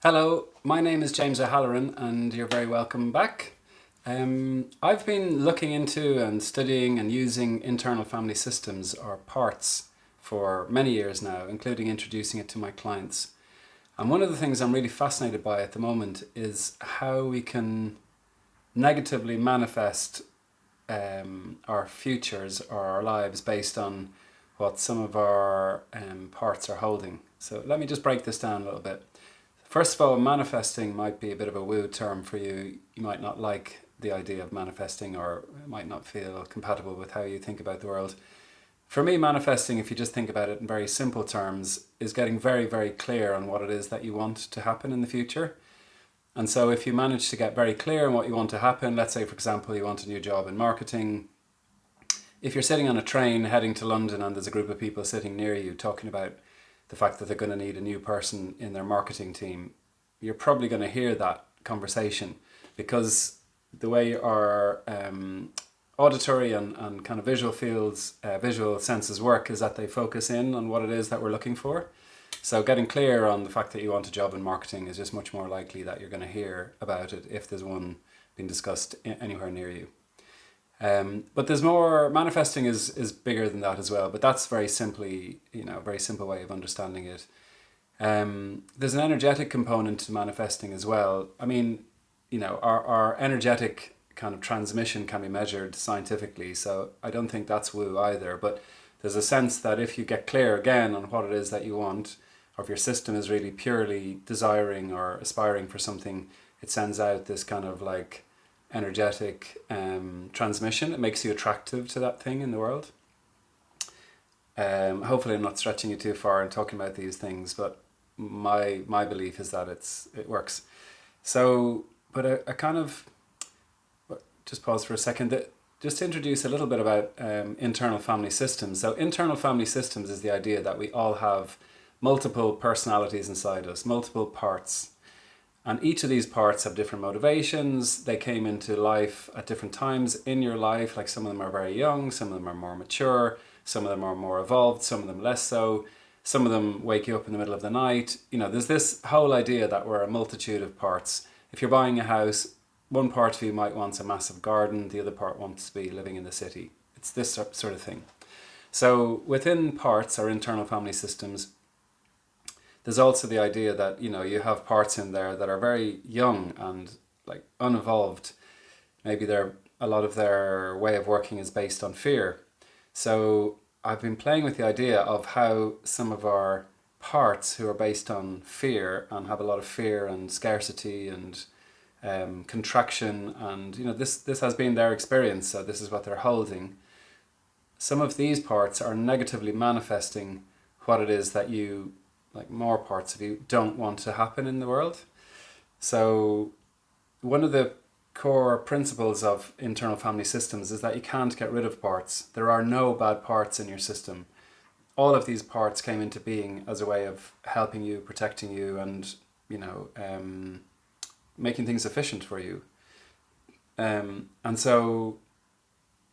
Hello, my name is James O'Halloran and you're very welcome back. I've been looking into and studying and using internal family systems or parts for many years now, including introducing it to my clients. And one of the things I'm really fascinated by at the moment is how we can negatively manifest our futures or our lives based on what some of our parts are holding. So let me just break this down a little bit. First of all, manifesting might be a bit of a woo term for you. You might not like the idea of manifesting, or it might not feel compatible with how you think about the world. For me, manifesting, if you just think about it in very simple terms, is getting very, very clear on what it is that you want to happen in the future. And so if you manage to get very clear on what you want to happen, let's say, for example, you want a new job in marketing. If you're sitting on a train heading to London and there's a group of people sitting near you talking about the fact that they're going to need a new person in their marketing team, you're probably going to hear that conversation because the way our auditory and kind of visual fields, visual senses work is that they focus in on what it is that we're looking for. So getting clear on the fact that you want a job in marketing is just much more likely that you're going to hear about it if there's one being discussed anywhere near you. But there's more. Manifesting is bigger than that as well. But that's very simply, a very simple way of understanding it. There's an energetic component to manifesting as well. I mean, our energetic kind of transmission can be measured scientifically. So I don't think that's woo either. But there's a sense that if you get clear again on what it is that you want, or if your system is really purely desiring or aspiring for something, it sends out this kind of like energetic transmission. It makes you attractive to that thing in the world. Hopefully I'm not stretching you too far and talking about these things, but my belief is that it works. So, but I kind of just pause for a second. Just to introduce a little bit about internal family systems. So internal family systems is the idea that we all have multiple personalities inside us, multiple parts. And each of these parts have different motivations. They came into life at different times in your life. Like some of them are very young, some of them are more mature, some of them are more evolved, some of them less so. Some of them wake you up in the middle of the night. There's this whole idea that we're a multitude of parts. If you're buying a house, one part of you might want a massive garden, the other part wants to be living in the city. It's this sort of thing. So within parts, our internal family systems, there's also the idea that you have parts in there that are very young and like unevolved. Maybe a lot of their way of working is based on fear. So I've been playing with the idea of how some of our parts who are based on fear and have a lot of fear and scarcity and contraction, and this has been their experience, so this is what they're holding. Some of these parts are negatively manifesting what it is that you, like more parts of you, don't want to happen in the world. So one of the core principles of internal family systems is that you can't get rid of parts. There are no bad parts in your system. All of these parts came into being as a way of helping you, protecting you, and making things efficient for you. And so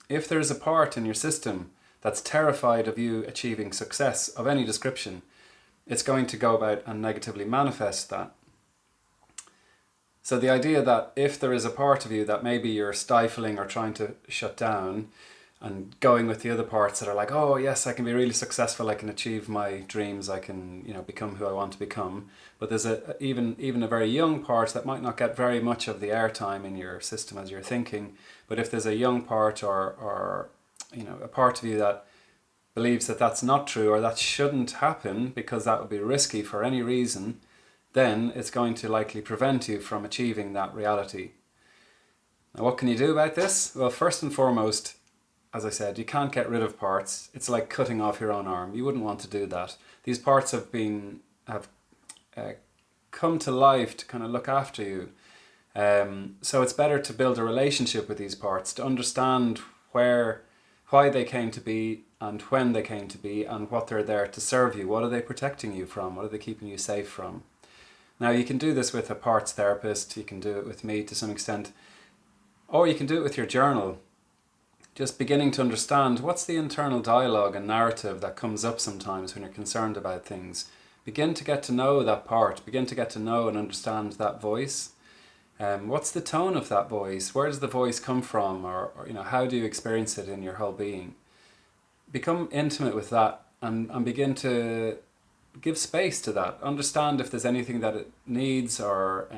if there's a part in your system that's terrified of you achieving success of any description, it's going to go about and negatively manifest that. So the idea that if there is a part of you that maybe you're stifling or trying to shut down, and going with the other parts that are like, oh yes, I can be really successful, I can achieve my dreams, I can become who I want to become. But there's even a very young part that might not get very much of the airtime in your system as you're thinking. But if there's a young part or a part of you that believes that that's not true or that shouldn't happen because that would be risky for any reason, then it's going to likely prevent you from achieving that reality. Now, what can you do about this? Well, first and foremost, as I said, you can't get rid of parts. It's like cutting off your own arm. You wouldn't want to do that. These parts have come to life to kind of look after you. So it's better to build a relationship with these parts, to understand why they came to be and when they came to be and what they're there to serve you. What are they protecting you from? What are they keeping you safe from? Now, you can do this with a parts therapist. You can do it with me to some extent. Or you can do it with your journal. Just beginning to understand what's the internal dialogue and narrative that comes up sometimes when you're concerned about things. begin to get to know that part, begin to get to know and understand that voice. What's the tone of that voice? Where does the voice come from? Or how do you experience it in your whole being? Become intimate with that and begin to give space to that. Understand if there's anything that it needs or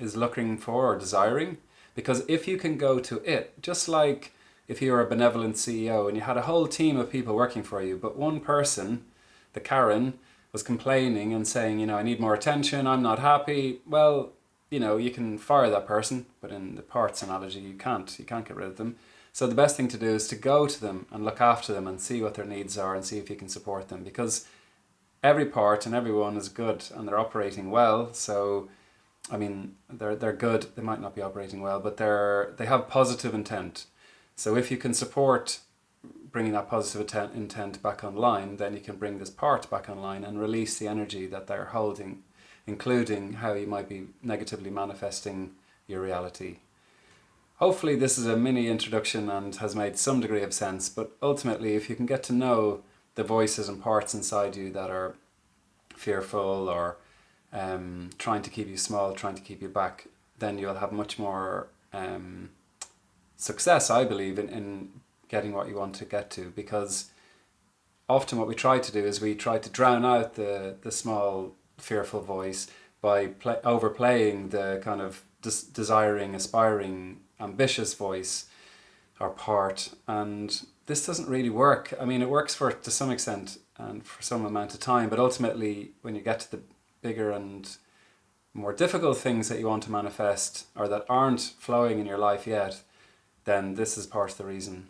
is looking for or desiring. Because if you can go to it, just like if you were a benevolent CEO and you had a whole team of people working for you, but one person, the Karen, was complaining and saying, I need more attention, I'm not happy, well, you can fire that person, but in the parts analogy, you can't get rid of them. So the best thing to do is to go to them and look after them and see what their needs are and see if you can support them, because every part and everyone is good and they're operating well. So, they're good. They might not be operating well, but they have positive intent. So if you can support bringing that positive intent back online, then you can bring this part back online and release the energy that they're holding, including how you might be negatively manifesting your reality. Hopefully this is a mini introduction and has made some degree of sense, but ultimately if you can get to know the voices and parts inside you that are fearful or trying to keep you small, trying to keep you back, then you'll have much more success, I believe, in getting what you want to get to. Because often what we try to do is we try to drown out the small fearful voice by overplaying the kind of desiring, aspiring, ambitious voice or part, and this doesn't really work. It works to some extent and for some amount of time, but ultimately when you get to the bigger and more difficult things that you want to manifest or that aren't flowing in your life yet, then this is part of the reason.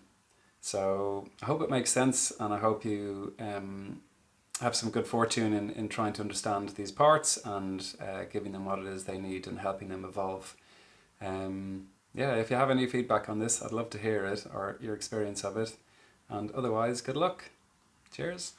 So I hope it makes sense, and I hope you have some good fortune in trying to understand these parts and giving them what it is they need and helping them evolve. If you have any feedback on this, I'd love to hear it or your experience of it. And otherwise, good luck. Cheers.